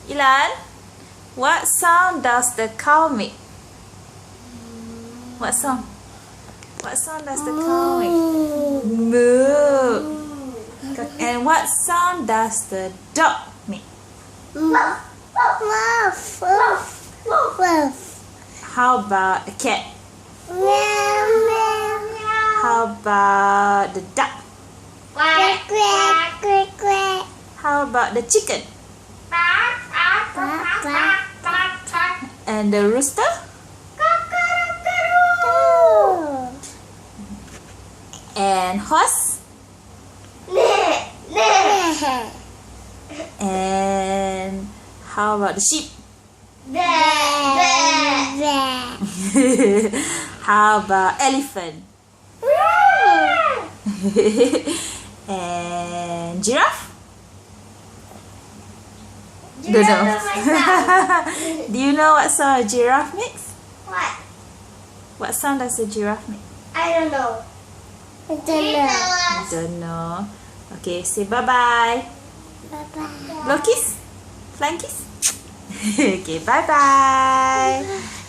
Ilan, what sound does the cow make? What sound? What sound does the cow make? Moo. And what sound does the dog make? How about the cat? How about the duck? How about the chicken? And the rooster? And horse? And how about the sheep? How about elephant? And giraffe? Don't know. Do you know what sound a giraffe makes? What? What sound does a giraffe make? I don't know. Don't know. Okay, say bye-bye. Bye-bye. Blow kiss? Flying kiss? Okay, bye-bye.